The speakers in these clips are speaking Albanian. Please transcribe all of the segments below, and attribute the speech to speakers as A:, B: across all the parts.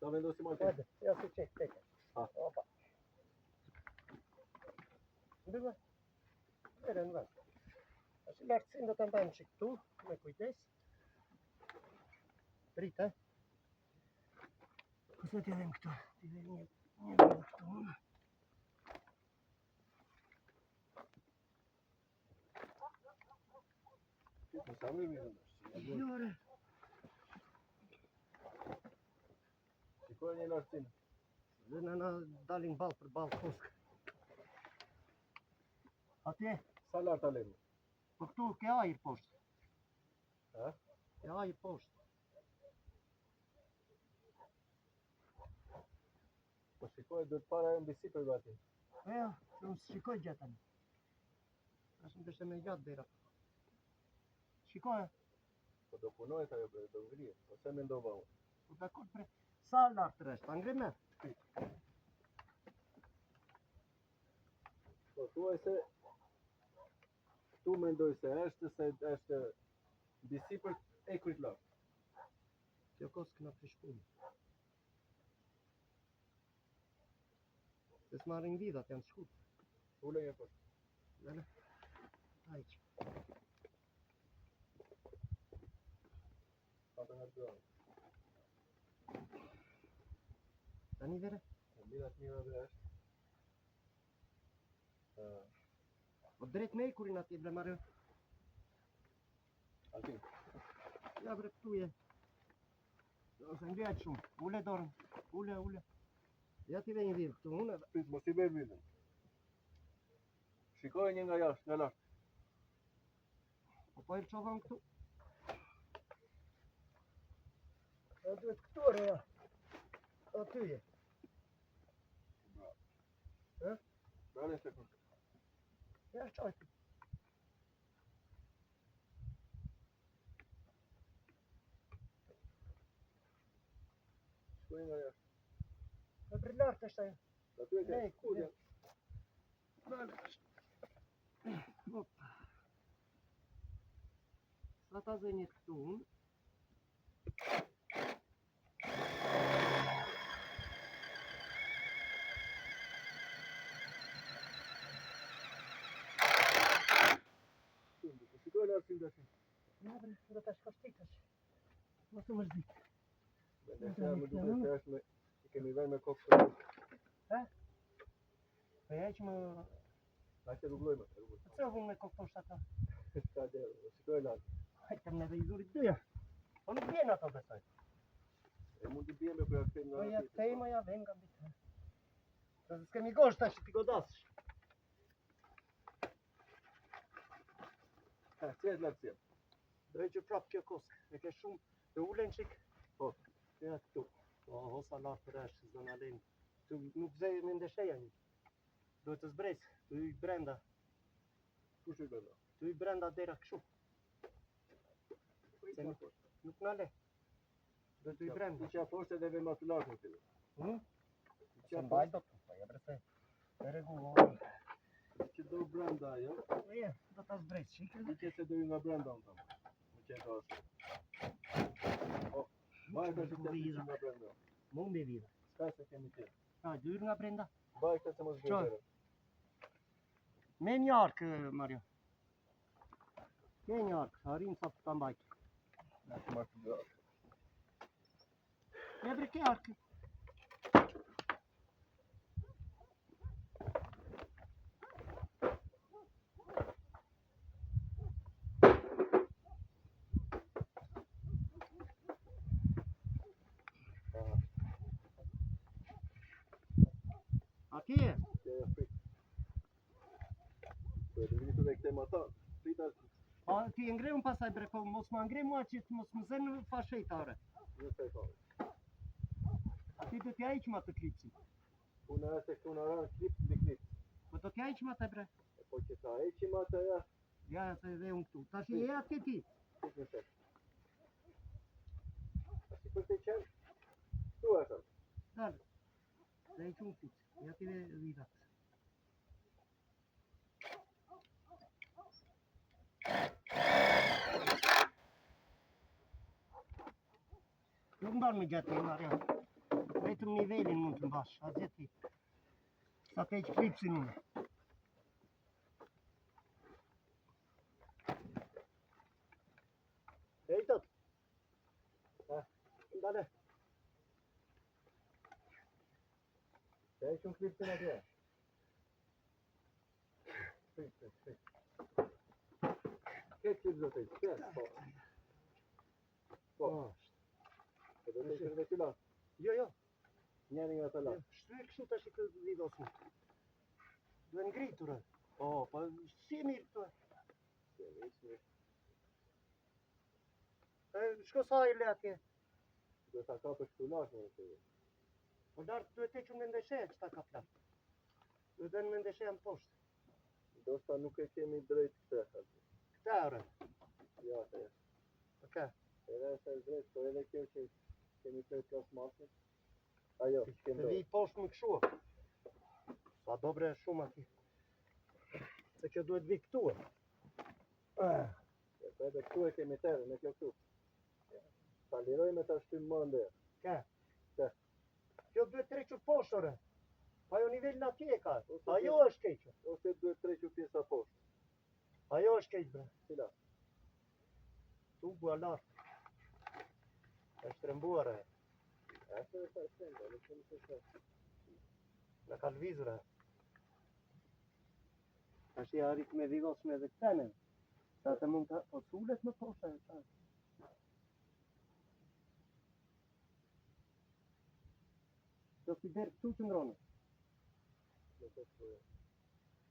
A: Ta vendosim aty.
B: Hajde, ja si çek tek. Opa. Ndërma. Merë në vend. Tash lartësinë do ta mbajmë çik këtu, me kujdes. Prit, ha? Kusë t'i vëmë këtu? T'i vëmë një vend këtu.
A: Në sa më mirë është.
B: Jore.
A: Shikoj një lartësinë.
B: Dhe na dalin ball për ball kosk. Atje,
A: Sa lart alem?
B: po këtu ke ajër poshtë.
A: Ha?
B: Ke ajër poshtë.
A: Po shikoj duhet para mbi sipër gati.
B: Ja, që unë shikoj gjetën. Tash më deshte me gjatë dera. Shikoj.
A: Po do punoj ajo do ngrihet. Po se mendova unë.
B: Po dakor pre. Sa lart rresht, ta ngri me.
A: Po thuaj se këtu mendoj se është mbi sipër ekrit lart.
B: Kjo kosk na prish punë. Se s'marrin vidat, janë shkurt.
A: Ule një poshtë.
B: Lele. Hajq.
A: Ata nga duan.
B: Tani vere?
A: Kombinat mira dhe është.
B: Po drejt me ekurin atje bre Mario.
A: Aty.
B: Ja bre këtu je. Ose ngrihet shumë. Ule dorën. Ule. Ja ti ve një vidh këtu, unë.
A: Prit mos i bëj vidin. Shikoj një nga jashtë, nga lart.
B: Po e lëqovëm këtu. E duhet këtu re ja. Aty je.
A: Brale se kur.
B: Ja qajtë.
A: Shikoj nga jashtë.
B: E për lartë është ajo.
A: Aty e ke. Ku janë?
B: Opa. Sa ta zënjit këtu unë.
A: Shikoj lartësinë tash.
B: Ja bre, do ta shkosh ti tash. Mos u mërzit.
A: Më duket se është me i kemi vënë me kokë.
B: Ha? Po ja që më...
A: Na që rruglojmë.
B: Pse vun me kokë poshtë ata?
A: Ska dhe, shikoj lartë.
B: Hajtë me dhe i zurit dyja. Po nuk vjen ato besoj.
A: E mund t'i bjeme për ja këtej nga
B: Po ja këtej më ja ven nga bitë. Se s'kemi gosht tash t'i godasësh.
A: Ha, që e lartësia?
B: Drejt që prap kjo kosk. E ke shumë të ulen qik.
A: Po.
B: Ja këtu. Po hosa lartë për eshtë, s'do në lejnë. Tu nuk zej me ndesheja një. Duhet të zbrejtë, tu i brenda.
A: Ku që i bënda?
B: Tu i brenda dera këshu. Nuk në le. Duhet tu i brenda.
A: Që poshtë edhe ma të lartë në të.
B: Që mbaj do të po, ja brese. E regullon.
A: Që do brenda ajo.
B: Je, do ta zbrejtë qikë.
A: Që se do i nga brenda në tëmë. Më që e ka asë. O, bajta që të që nga brenda.
B: Më mbi vida.
A: Ska se kemi tjerë.
B: A, dyr nga brenda?
A: Bajta se më zbërë.
B: Me një arkë, Mario. Me një arkë, harin sa të mbajtë.
A: Në të marë të bërë.
B: Ja bre, ke arkë. Ati e?
A: Që e frikë. Po e të vitë dhe këte më ta. Frita është.
B: A, ti e ngre unë pasaj bre, po mos më ngre mua që mos më zënë fashejtare.
A: Në se ka.
B: A ti do t'ja iqma të klipsi.
A: Puna e se këtu në rënë klip në klip.
B: Po do t'ja iqma të bre.
A: Po që ta e që ma të ja.
B: Ja, se dhe unë këtu. Ta shi e ati ti.
A: Tik në se. A si për të qenë? Tu e thëmë.
B: Dale. Dhe i qunë fit. Ja ti dhe vidat. Nuk mbarë me gjatë, Mario. vetëm nivelin mund të mbash, a gjë ti. Sa të heq klipsin unë. Hej tot. Ndale.
A: Të heq unë klipsin atje. Këtë klip do të heq, këtë, po. Po. Po do të heq dhe këla.
B: Jo.
A: Njeri nga të la.
B: Shtyje kështu tash këtë vidosin. Duhet ngritur. Po, po si mirë këtu. Shko sa i le atje.
A: Do ta kapësh këtu lashme në të.
B: Po lartë duhet të hequr me ndeshe që ta kap lartë. Duhet dhe me ndeshe në poshtë.
A: Do sta nuk e kemi drejt këtë.
B: Këta ore.
A: Ja, të e.
B: Këta.
A: Edhe e se drejt, po edhe kjo që kemi këtë plasmasin. Ajo, që kemi
B: Të vi poshtë më këshua. Sa dobre shumë ati. Se kjo duhet vi këtu.
A: Po edhe këtu e kemi terë, me kjo këtu. Ta liroj me ta shtymë më ndër.
B: Ka.
A: Ka.
B: Kjo duhet trequr poshtë ore. Pa jo nivel në atje ka. Ajo është keqë.
A: Ose duhet trequr pjesa poshtë.
B: Ajo është keqë bre.
A: Cila?
B: Tu bua lartë. Është rëmbuar e.
A: Ashtë dhe ta shtenga, dhe kemi të shtenga.
B: Në ka lvizur e. Ashtë i arrit me vidos me dhe këtene. Sa të mund të... Po t'ullet më poshtë e. Do t'i derë këtu që ndronë.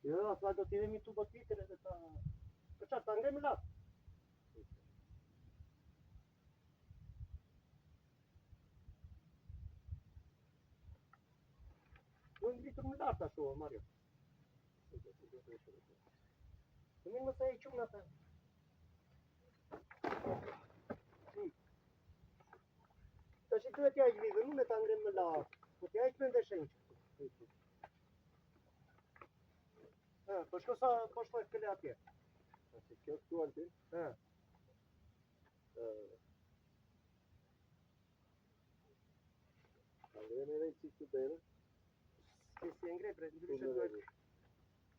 B: Jo, atëva do t'i dhemi tu botitër edhe ta... Për qatë, ta ngremi latë. Do ngritur më lartë ashtu, Mario. Të minë më se e qunë atë. Ta që duhet t'ja i gjvidhe, nuk me ta ngrem më lartë. Po t'ja i që me ndeshenjë. Po shko sa po shtoj kële atje.
A: Ashtë kjo këtu altin. Angreme dhe i qikë të bere.
B: Si e ngre, bre, ndryshe duhet.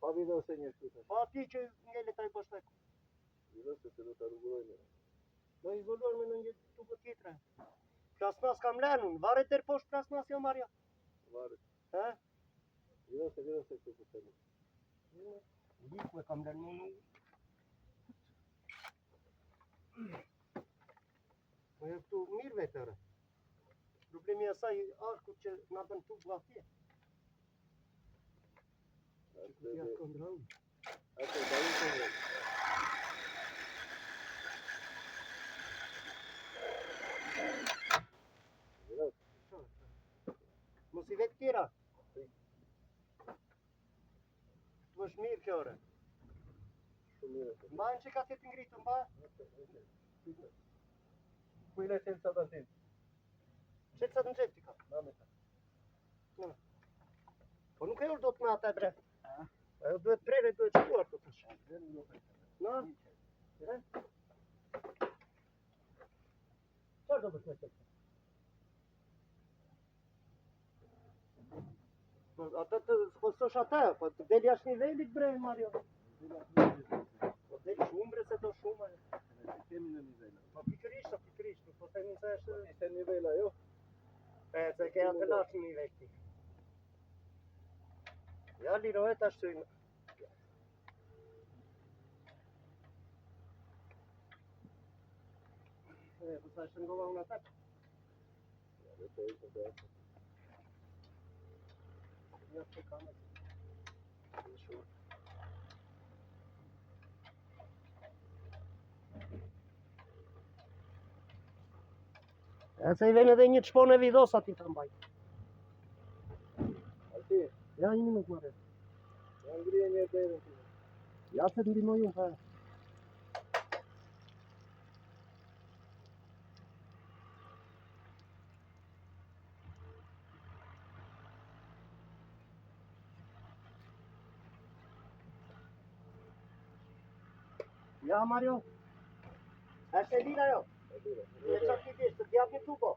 A: Pa video se një shtu.
B: Pa ti që ngele ta i bështek.
A: Video se do të rrugurojnë.
B: Do i zbuluar me në një tukë tjetre. Plasmas kam lenun, varet tërë poshtë plasmas jo Mario?
A: Varet.
B: He?
A: Video se këtu të të
B: Liku e kam lenun. Po e këtu mirë vetërë. Problemi e saj arkut që nga bën tukë atje. Që ja këndrën.
A: Atë da unë të një.
B: Mos i vetë tjera. Tu është mirë kjo ore.
A: Shumë mirë.
B: Mbajnë që ka të të ngritur, mba?
A: Kujle qenë sa të tim.
B: Qëtë sa të në gjepti ka? Po nuk e urë do të me ata e bre. Ajo duhet prere, duhet shkuar të të shkuar. Na? Qërë do bësh me qëtë? Ata të spososh ata, po të deli ashtë nivellit bre, Mario. Po deli shumë bre, se do shumë.
A: Kemi në nivela.
B: Po pikërisht, nuk po themi se është...
A: Ishte nivela, jo?
B: Se ke atë lashtë nivel ti. Ja, lirohet ashtu i... Po sa është ngova unë atak?
A: Ja, dhe të ishte të ashtë.
B: Ja, të kamë. Shumë. E se i ven edhe një të shpone vidos ati të mbaj.
A: Alti?
B: Ja, një minut mare.
A: Ja ngrije një të edhe.
B: Ja se të ndimoj unë, pa. Ja, Mario. Është e lira jo? E qatë një të djabë një tubo.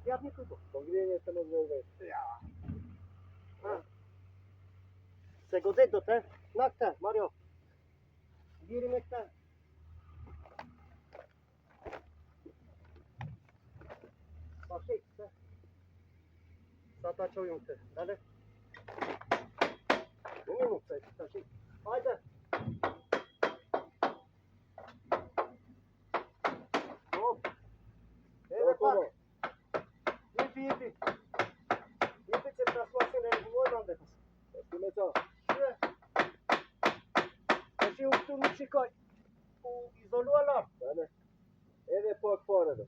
B: T'jap një këtu.
A: Po ngrihen se mos vjen vetë.
B: Ja. Se gozet do të, na këtë, Mario. Gjiri me këtë. Pa shik, se. Sa ta qoj unë këtë, dale. Një minut, se, ta shik. Hajde. Hop. Edhe pak. Jepi. Jepi që të trasmasin e vojnë andetës.
A: Shku me qa.
B: E që u këtu nuk shikoj. U izolu alarm.
A: Dale. Edhe pak fare dhe.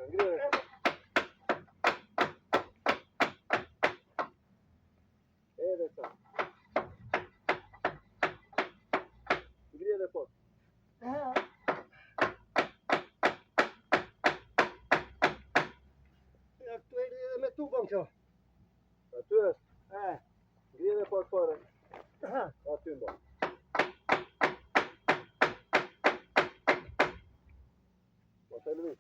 A: Ngrihen. Edhe qa. Ngrihen dhe pak.
B: Ja, këtu e lidhe me tubën kjo.
A: Aty është. Ngrihen dhe pak fare. Aty mba. Po të lëviz.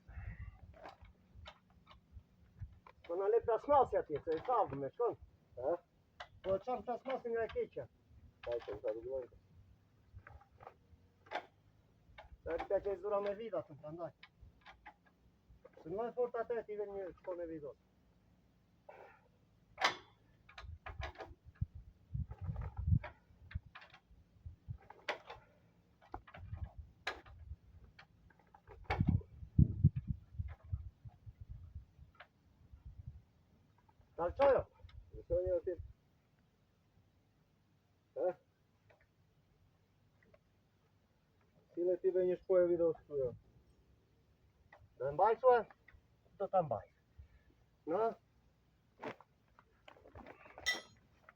B: Po në le plasmasi atje, se e savë me shkon.
A: Ha?
B: Po e qamë plasmasi nga e keqja.
A: Hajde, sa të duajnë.
B: Da e këta që e zura me vida të prandaj. Se në e fort atë e t'i ven një shko me vidot. Dal qojo?
A: Në shonjë aty. Ha? Sile t'i ve një shpoj e video shku jo.
B: Do e mbaj sua? Do t'a mbaj. Në?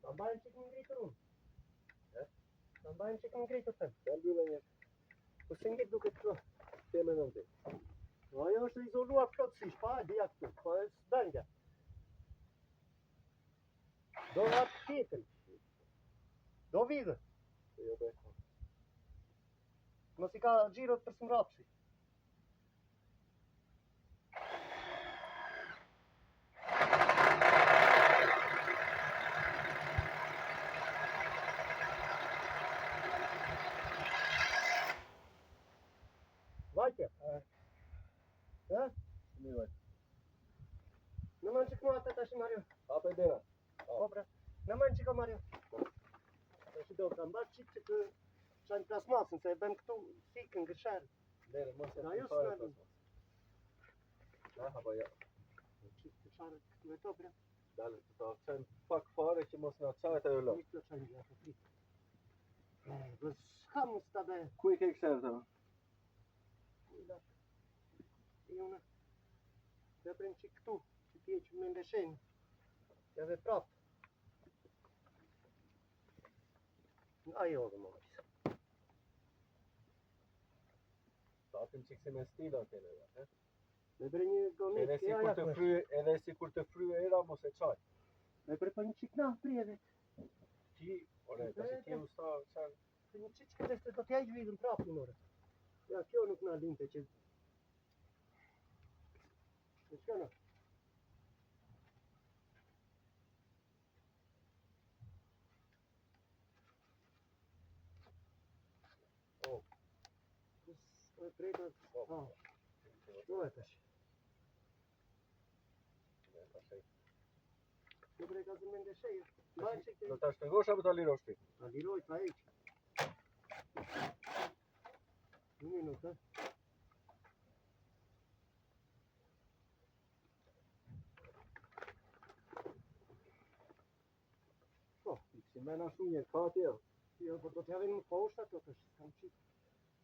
B: Ta mbajnë që këmë ngritër unë. Ta mbajnë që këmë ngritër të.
A: Ta mbyllë një.
B: Po se ngritë duke të kërë.
A: Te me nëmë ti.
B: Ajo është izoluar plotësisht, pa e dhja këtu. Po e së dëngja. Do atë tjetën. Do vidë.
A: Jo be.
B: Mos i ka gjirot për sëmrapsi. Vajtje?
A: Mi vaj.
B: Në mënë që këma atë të ashtë Mario.
A: Hape dera.
B: O bre, në mënë që ka Mario. Të shi do të mbatë qitë që të qanë plasmasën, se e ben këtu fikën gësherë.
A: Dere, mos e
B: Na jo
A: fare
B: s'na
A: plasmas. Ha, hapa ja.
B: Qitë gësherë këtu e to bre.
A: Dale, të ta qenë pak fare që mos nga qajt e rëllë.
B: Një të qanë gjë të fritë. Dhe s'kam s'ta dhe.
A: Ku i ke kësherë të?
B: Jona. Dhe prem që këtu, që t'je që me ndeshenjë. Edhe prapë. Ajo dhe më vajzë.
A: Ta atim që kësi me stila të në dhe.
B: Me bre një gomet
A: Edhe si kur të fryë era, mos e qaj.
B: Me bre pa një qikna prjeve.
A: Ti, ore, ta që ti u sta, qanë.
B: Se një qiqë këtë se do t'ja i vidhën prapë në more. Ja, kjo nuk na linte që... Në shkëna.
A: Oh.
B: O e prejta... Do e tash. Do prejta zë me ndeshejë.
A: Do ta shtengosh apo ta lirosh ti?
B: Ta liroj, ta eq. Një minut, ha?
A: Si me na shunje, ka atje.
B: Jo, po do t'ja vim më poshtë ato të s'kam qitë.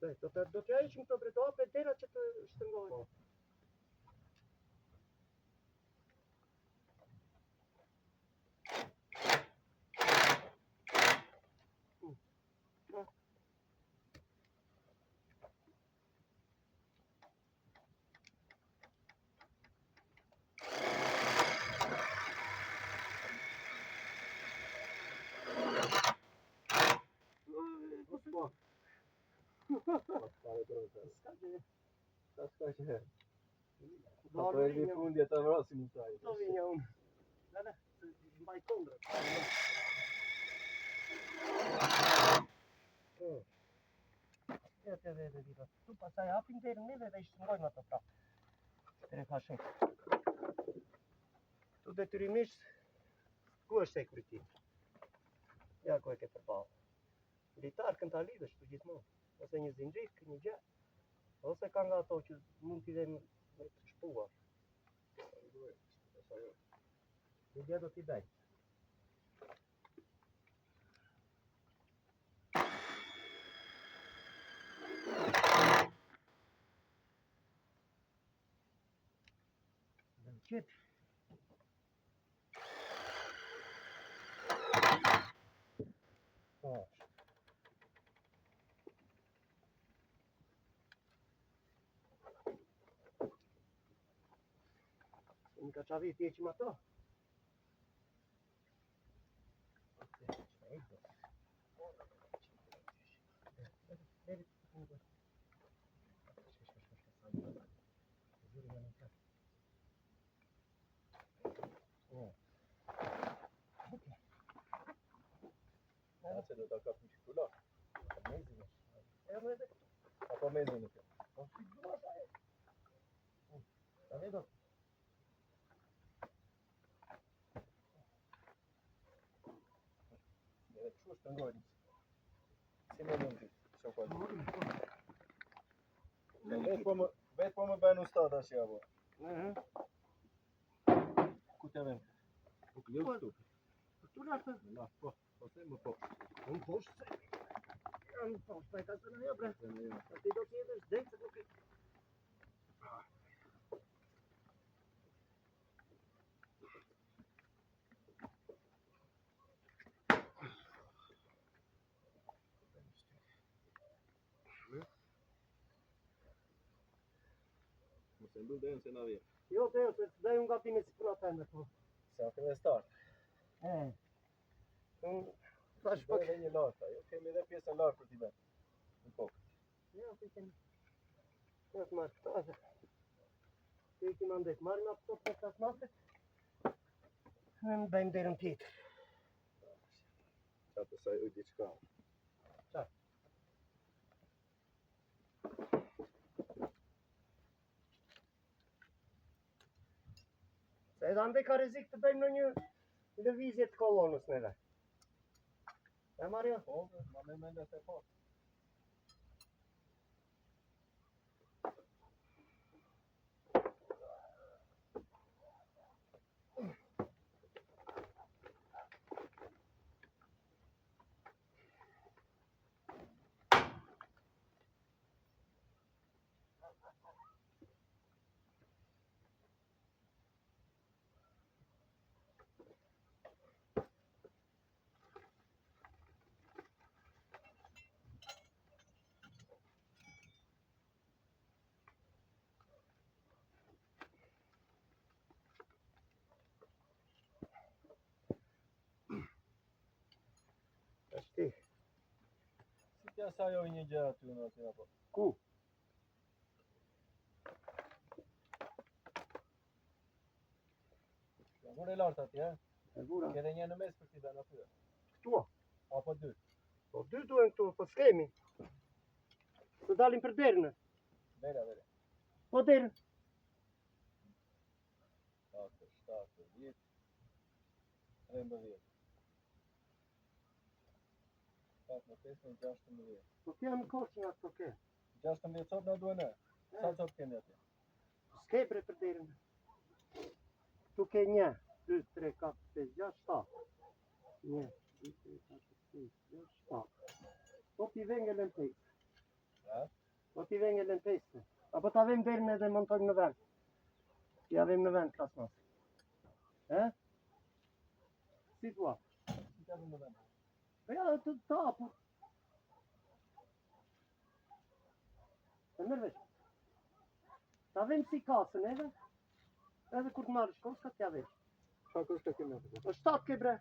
B: Bej, do t'ja iqim të bredo, pe dera që të shtëngohet.
A: Apo e një fundje të vrasim në taj.
B: Do vinja unë. Vede, mbaj kondrë. Ja të vede dita. Tu pasaj hapim derën neve dhe shtrëngojmë ato prapë. Tere ka shek. Tu detyrimisht, ku është e kryti? Ja ku e ke përballë. Litar kënë ta lidhësh tu gjithmonë. Ose një zinxhir, një gjë. Ose ka nga ato që mund t'i dhe me të shpuar. Një gjë do t'i daj. Dhe qëtë. Në ka qavi t'i eqim ato?
A: Se do t'a kapim që këtu la. Apo mezin në kjo.
B: Ta vedo?
A: Edhe kështu është të ngojnë. Si me mund t'i. Vetë po më bëjnë ustat ashtë ja, bo. Ku t'ja vend? Jo këtu.
B: Këtu lartë?
A: Po, po se më po.
B: Unë poshtë se. Janë poshtë, e ka se në jo bre. A ti do t'jedhësh dhejtë se nuk e.
A: Mos e mbyll derën se na vjen.
B: Jo, se t'daj unë gabime si puna tende, po.
A: Se atë me start.
B: Unë thash pak.
A: Bëjë një larta, jo kemi edhe pjesën lartë për t'i vetë. Në kokë.
B: Jo, të kemi. Jo, të marrë këta dhe. Të i kima ndek, marrë nga pëto për të smaset. Në më bëjmë derën tjetër.
A: Qatë saj ujë diqka.
B: Qatë. Se edhe ande ka rizik të bëjmë në një lëvizje të kolonës neve. E Mario?
A: Po, ma me mende se po.
B: Ashti.
A: Si t'ja sajoj një gjë aty në aty apo?
B: Ku?
A: Vure lartë aty,
B: E vura.
A: Kede një në mes për t'i dhe në aty.
B: Këtua.
A: Apo dy.
B: Po dy duen këtu, po s'kemi. Të dalim për derën.
A: Vere.
B: Po derën.
A: 4, 7, 10, 13. 4, 5, 16.
B: Po kja në koshë nga këto ke.
A: 16 copë në duhen e. Sa copë keni aty?
B: S'ke bre për derën. Tu ke 1, 2, 3, 4, 5, 6, 7. 1, 2, 3, 4, 5, 6, 7. Po t'i vengëllën pejtë.
A: Ja?
B: Po t'i vengëllën pejtë. Apo t'a vem derën edhe montojmë në vend. T'i avem në vend klasë masë. Si t'ua?
A: Si t'ja në vend?
B: Po ja, të tapu. Të mërvesh. T'a vem si kasën edhe. Edhe kur t'marrë shkollë, s'ka t'ja vesh.
A: Qa kështë të kemi aty?
B: Po 7 ke bre.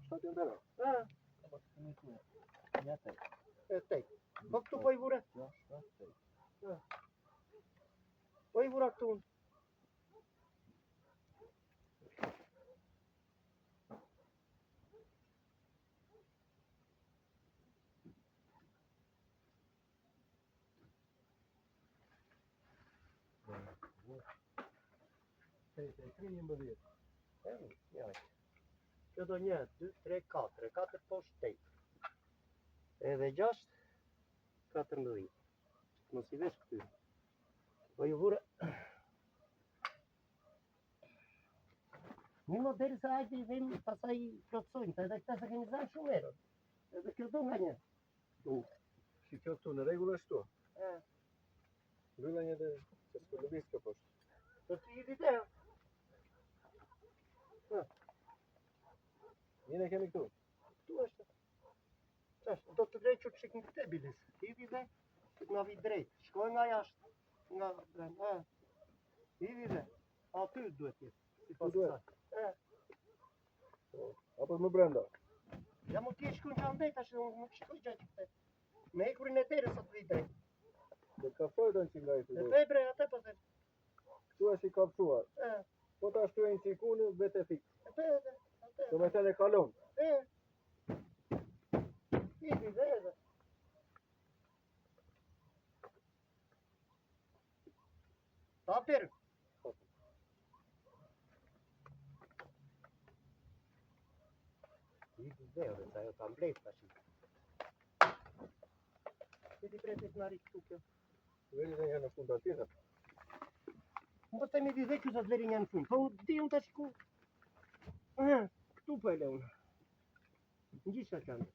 A: 7 janë dera?
B: Po
A: të kemi tu. Një tej.
B: e tej. Po këtu po i vure.
A: Ja, tej.
B: Po i vure. vura këtu. Kjo do 1, 2, 3, 4. 4 poshtë 8. Edhe 6, 14. Mos i vesh këty. Po ju vura. Një model se hajde i vem, pasaj plotësojmë, të edhe këta se kemi zanë shumë erë. Edhe kjo do nga një.
A: Si kjo këtu në regull është tu? Mbylla një dhe që s'ku lëvis kjo poshtë.
B: Do të i video.
A: Njëne kemi këtu?
B: Këtu është. Qashtë, do të drejtë që të shikë në këte bilis. I vide, nga vi drejtë. Shkoj nga jashtë. Nga brenda. I vide. Aty duhet jetë.
A: Tu duhet? Apo më brenda?
B: Ja më t'i shku në gjandej, tash unë nuk shkoj gjatë këte. Me ekurin e tere sot vi drejtë.
A: Dhe ka fërdën që nga i të
B: Dhe
A: duhet?
B: te bre, ate po të.
A: Tu është i kapshuar. Po ta shtuajnë që i kunë, vete fikë.
B: Ate.
A: Do me thënë e kalon.
B: I vide edhe. Ta pirë. I vide edhe, sa jo ta mblejt tash. Si ti pretit në rikë këtu kjo?
A: Veri dhe një në fund atjetër.
B: Më të mi vide kjo sa të veri një në fund. Po di unë tash ku. Këtu po e le unë. Në gjithë që kanë.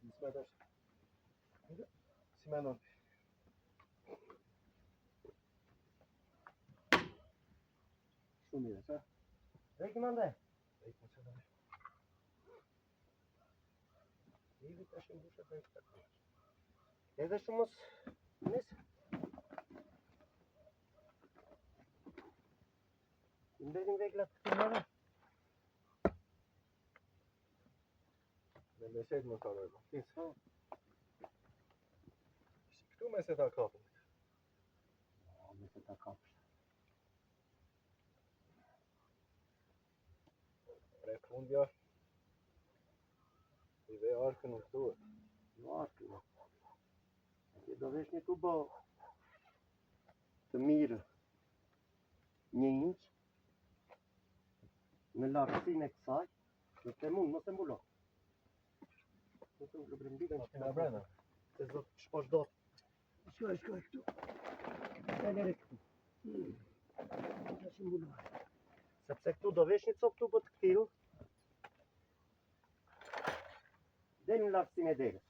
A: Nisme tash. Si menon? Shumë mirë, sa?
B: Reki mande.
A: Rejtë më që dhe.
B: I vide tash në bushe për një të. Edhe shumës nësë. Nderin veglat të mëre.
A: Dhe me shetë më të arojnë. Kisë. Këtu me se ta kapën.
B: Me se ta kapës.
A: Re fundja. I ve arkën në këtu.
B: Jo arkën. Që do vesh një të bo të mirë 1 inç në lartësinë e kësaj, do të mund, mos e mbulo. Do të më brembita
A: Në të brenda.
B: se zot shposh do të. Shkoj këtu. E lere këtu. Të shi mbulo. Sepse këtu do vesh një copë të bët këtiru. Dhe në lartësinë e derës.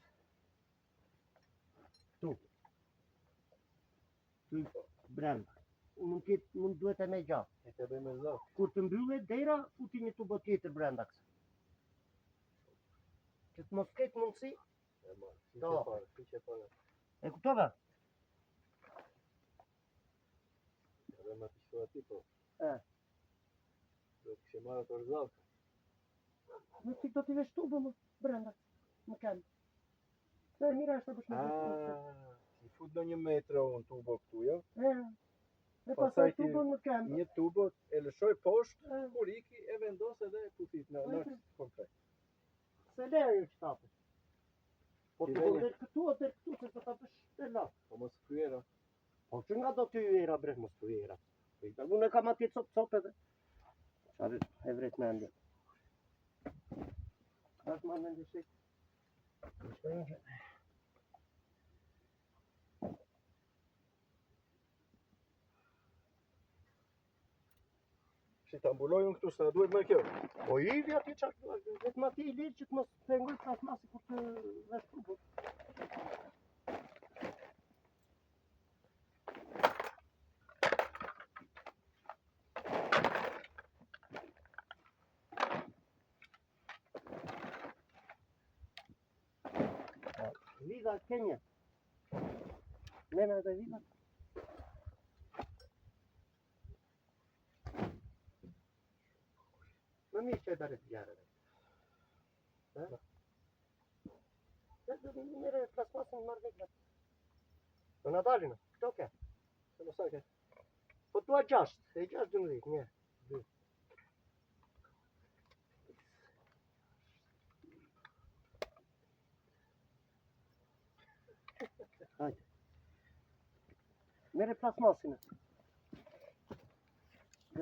B: Këtu brenda. Mund duhet e me gjatë.
A: E të bëj me zakë.
B: Kur të mbyllet dera, futi një tubo tjetër brenda kësaj. Që të mos ketë mundësi.
A: E marë. Si që pare.
B: E kuptova?
A: Edhe me të shtu ati, po.
B: E.
A: Do të kështë marrë të rëzakë.
B: Në ti do t'i vesh tubo më brenda. Më kemë. Se e mira është të bësh me
A: Si fut në 1 metrë unë tubo këtu, jo?
B: Dhe pasaj tubo më kemë.
A: Një tubo e lëshoj poshtë, kur iki e vendos edhe putit në nërë komplet.
B: Se le ajo që tapë. Po
A: Ti
B: të
A: venje.
B: bëndër këtu, se të ta bësh të la.
A: Po mos kryera.
B: Po që nga do t'y era bre, mos t'y era. Unë e kam ati cop edhe. Qarë e vret me ndë. Ashtë ma në ndë shikë. Shkojnë që.
A: Si ta mbuloj unë këtu, se na duhet me kjo.
B: Po i vi ati qakë, vetëm ati i lirë që të mos pengoj plasmasi kur të vesh tubo. Vida Kenya. Nena edhe vida. Më mirë që e bërë të gjarë. Mere plasmasën marrë vetë. Do na dalin, këto ke.
A: Se mos ke.
B: Po tua 6, e 6 12, një, 2. Hajde. Mere plasmasën.